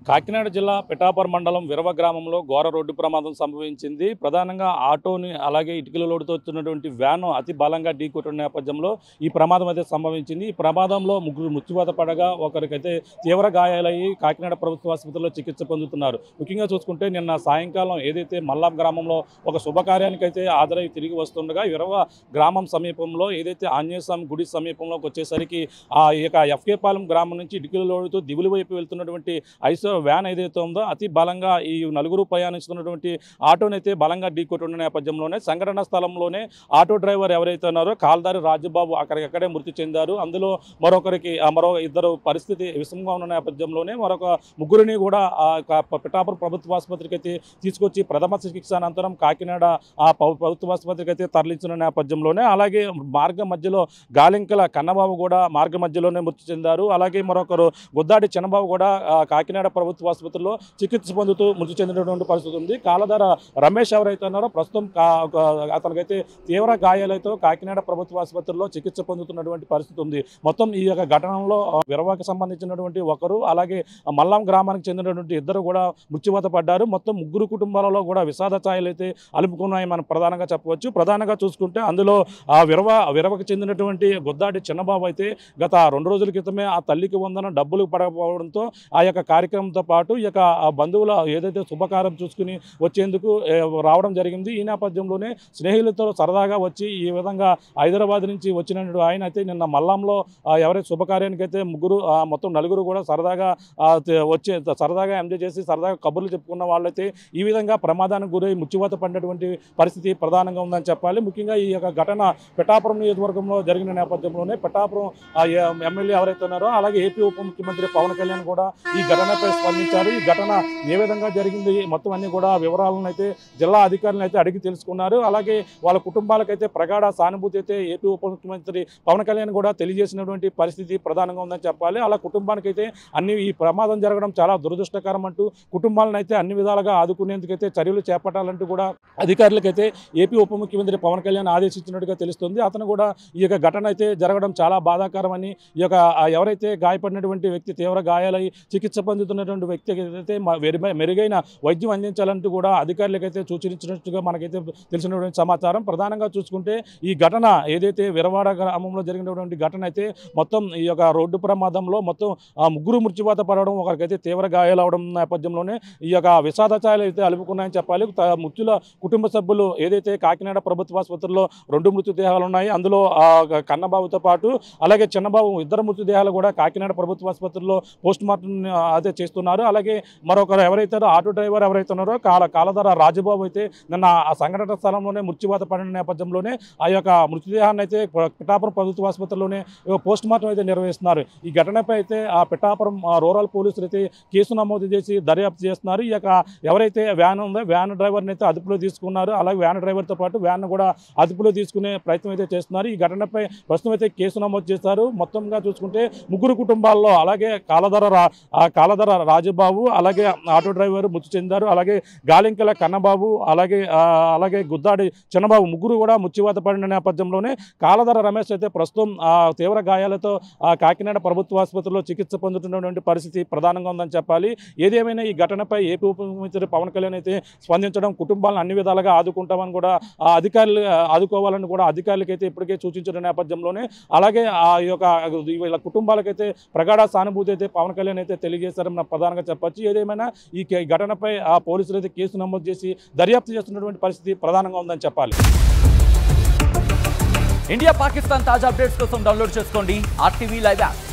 కాకినాడ జిల్లా పిఠాపురం మండలం విరవ గ్రామంలో ఘోర రోడ్డు ప్రమాదం సంభవించింది. ప్రధానంగా ఆటోని అలాగే ఇటుకల లోడుతో వచ్చినటువంటి వ్యాన్ అతి బలంగా ఢీకొట్టిన నేపథ్యంలో ఈ ప్రమాదం అయితే సంభవించింది. ఈ ప్రమాదంలో ముగ్గురు మృత్యువాత పడగా ఒకరికైతే తీవ్ర గాయాలయ్యి కాకినాడ ప్రభుత్వ ఆసుపత్రిలో చికిత్స పొందుతున్నారు. ముఖ్యంగా చూసుకుంటే నిన్న సాయంకాలం ఏదైతే మల్లాం గ్రామంలో ఒక శుభకార్యానికి అయితే హాజరై తిరిగి వస్తుండగా విరవ గ్రామం సమీపంలో ఏదైతే ఆంజనేయ స్వామి గుడి సమీపంలోకి వచ్చేసరికి ఆ ఎఫ్కే పాలెం గ్రామం నుంచి ఇటుకల లోడుతో దిగులు వైపు వెళ్తున్నటువంటి వ్యాన్ ఏదైతే ఉందో అతి బలంగా ఈ నలుగురు ప్రయాణిస్తున్నటువంటి ఆటోనైతే బలంగా ఢీకొట్టిన నేపథ్యంలోనే సంఘటన స్థలంలోనే ఆటో డ్రైవర్ ఎవరైతే ఉన్నారో కాల్దారి రాజబాబు అక్కడికక్కడే మృతి చెందారు. అందులో మరో ఇద్దరు పరిస్థితి విషమంగా ఉన్న నేపథ్యంలోనే మరొక ముగ్గురిని కూడా పిఠాపురం ప్రభుత్వ ఆసుపత్రికి అయితే తీసుకొచ్చి ప్రథమ చికిత్స అనంతరం కాకినాడ ప్రభుత్వ ఆసుపత్రికి అయితే తరలించిన నేపథ్యంలోనే అలాగే మార్గం మధ్యలో గాలింకల కన్నబాబు కూడా మార్గ మధ్యలోనే మృతి చెందారు. అలాగే మరొకరు గుద్దాడి చిన్నబాబు కూడా కాకినాడ ప్రభుత్వ ఆసుపత్రిలో చికిత్స పొందుతూ మృతి చెందినటువంటి పరిస్థితి ఉంది. కాలధార రమేష్ ఎవరైతే ఉన్నారో ప్రస్తుతం అతనికైతే తీవ్ర గాయాలతో కాకినాడ ప్రభుత్వ ఆసుపత్రిలో చికిత్స పొందుతున్నటువంటి పరిస్థితి ఉంది. మొత్తం ఈ యొక్క ఘటనలో విరవకు సంబంధించినటువంటి ఒకరు అలాగే మల్లాం గ్రామానికి చెందినటువంటి ఇద్దరు కూడా మృత్యువాత పడ్డారు. మొత్తం ముగ్గురు కుటుంబాలలో కూడా విషాద ఛాయలు అయితే అలుపుకున్నాయి మనం ప్రధానంగా చెప్పవచ్చు. ప్రధానంగా చూసుకుంటే అందులో విరవకు చెందినటువంటి గుద్దాడి చిన్నబాబు అయితే గత 2 రోజుల క్రితమే ఆ తల్లికి వందన డబ్బులు పడకపోవడంతో ఆ యొక్క కార్యక్రమంతో పాటు ఈ యొక్క బంధువుల ఏదైతే శుభకార్యం చూసుకుని వచ్చేందుకు రావడం జరిగింది. ఈ నేపథ్యంలోనే స్నేహితులతో సరదాగా వచ్చి ఈ విధంగా హైదరాబాద్ నుంచి వచ్చినటువంటి ఆయన అయితే నిన్న మల్లంలో ఎవరైతే శుభకార్యానికి అయితే మొత్తం నలుగురు కూడా సరదాగా వచ్చి సరదాగా ఎంజాయ్ చేసి సరదాగా కబుర్లు చెప్పుకున్న వాళ్ళైతే ఈ విధంగా ప్రమాదానికి గురై మృత్యువాత పడినటువంటి పరిస్థితి ప్రధానంగా ఉందని చెప్పాలి. ముఖ్యంగా ఈ యొక్క ఘటన పిఠాపురం నియోజకవర్గంలో జరిగిన నేపథ్యంలోనే పిఠాపురం ఎమ్మెల్యే ఎవరైతే ఉన్నారో అలాగే ఏపీ ఉప ముఖ్యమంత్రి పవన్ కళ్యాణ్ కూడా ఈ ఘటనపై స్పందించారు. ఈ ఘటన ఏ విధంగా జరిగింది మొత్తం అన్ని కూడా వివరాలను అయితే జిల్లా అధికారులను అయితే అడిగి తెలుసుకున్నారు. అలాగే వాళ్ళ కుటుంబాలకైతే ప్రగాఢ సానుభూతి అయితే ఏపీ ఉప ముఖ్యమంత్రి పవన్ కళ్యాణ్ కూడా తెలియజేసినటువంటి పరిస్థితి ప్రధానంగా ఉందని చెప్పాలి. అలా కుటుంబానికైతే ఈ ప్రమాదం జరగడం చాలా దురదృష్టకరం అంటూ కుటుంబాలను అయితే అన్ని విధాలుగా ఆదుకునేందుకైతే చర్యలు చేపట్టాలంటూ కూడా అధికారులకైతే ఏపీ ఉప ముఖ్యమంత్రి పవన్ కళ్యాణ్ ఆదేశించినట్టుగా తెలుస్తుంది. అతను కూడా ఈ యొక్క ఘటన అయితే జరగడం చాలా బాధాకరమని ఈ యొక్క ఎవరైతే గాయపడినటువంటి వ్యక్తి తీవ్ర గాయాలై చికిత్స పొందుతున్నటువంటి వ్యక్తికి అయితే మెరుగైన వైద్యం అందించాలంటూ కూడా అధికారులకైతే సూచించినట్టుగా మనకైతే తెలిసినటువంటి సమాచారం. ప్రధానంగా చూసుకుంటే ఈ ఘటన ఏదైతే విరవాడ గ్రామంలో జరిగినటువంటి ఘటన అయితే మొత్తం ఈ యొక్క రోడ్డు ప్రమాదంలో మొత్తం ముగ్గురు మృత్యువాత పడడం ఒకరికైతే తీవ్ర గాయాలు అవడం నేపథ్యంలోనే ఈ యొక్క విషాద ఛాయలు అయితే అలుపుకున్నాయని చెప్పాలి. మృతుల కుటుంబ సభ్యులు ఏదైతే కాకినాడ ప్రభుత్వ ఆసుపత్రిలో 2 మృతదేహాలు ఉన్నాయి. అందులో కన్నబాబుతో పాటు అలాగే చిన్నబాబు ఇద్దరు మృతదేహాలు కూడా కాకినాడ ప్రభుత్వ ఆసుపత్రిలో పోస్ట్ మార్టం అయితే చేస్తున్నారు. అలాగే మరొకరు ఎవరైతే ఆటో డ్రైవర్ ఎవరైతే ఉన్నారో కాలధార రాజబాబు అయితే నిన్న ఆ సంఘటన స్థలంలోనే మృత్యువాత పడిన నేపథ్యంలోనే ఆ యొక్క మృతదేహాన్ని అయితే పిఠాపురం ప్రభుత్వ ఆసుపత్రిలోనే పోస్ట్ మార్టం అయితే నిర్వహిస్తున్నారు. ఈ ఘటనపై అయితే ఆ పిఠాపురం రూరల్ పోలీసులు అయితే కేసు నమోదు చేసి దర్యాప్తు చేస్తున్నారు. ఈ యొక్క ఎవరైతే వ్యాన్ ఉందో వ్యాన్ డ్రైవర్ని అయితే అదుపులో తీసుకున్నారు. అలాగే వ్యాన్ డ్రైవర్తో పాటు వ్యాన్ కూడా అదుపులో తీసుకునే ప్రయత్నం అయితే చేస్తున్నారు. ఈ ఘటనపై ప్రస్తుతం అయితే కేసు నమోదు చేశారు. మొత్తంగా చూసుకుంటే ముగ్గురు కుటుంబాల్లో అలాగే కాలధర రాజబాబు అలాగే ఆటో డ్రైవర్ మృతి చెందారు. అలాగే గాలింకల కన్నబాబు అలాగే గుద్దాడి చిన్నబాబు ముగ్గురు కూడా మృత్యువాత పడిన నేపథ్యంలోనే కాలధర రమేష్ అయితే ప్రస్తుతం తీవ్ర గాయాలతో కాకినాడ ప్రభుత్వ ఆసుపత్రిలో చికిత్స పొందుతున్నటువంటి పరిస్థితి ప్రధానంగా ఉందని చెప్పాలి. ఏదేమైనా ఈ ఘటనపై ఏపీ ఉప ముఖ్యమంత్రి పవన్ కళ్యాణ్ అయితే స్పందించడం కుటుంబాలను అన్ని విధాలుగా ఆదుకుంటామని కూడా అధికారులు ఆదుకోవాలని కూడా అధికారులకైతే ఇప్పటికే సూచించిన నేపథ్యంలోనే అలాగే ఆ యొక్క వీళ్ళ కుటుంబాలకైతే ప్రగాఢ సానుభూతి అయితే పవన్ కళ్యాణ్ అయితే తెలియజేశారని ప్రధానంగా చెప్పొచ్చు. ఏదేమైనా ఈ ఘటనపై ఆ పోలీసులు అయితే కేసు నమోదు చేసి దర్యాప్తు చేస్తున్నటువంటి పరిస్థితి ప్రధానంగా ఉందని చెప్పాలి. ఇండియా పాకిస్తాన్ తాజా అప్డేట్స్ కోసం డౌన్లోడ్ చేసుకోండి RTV లైవ్ యాప్.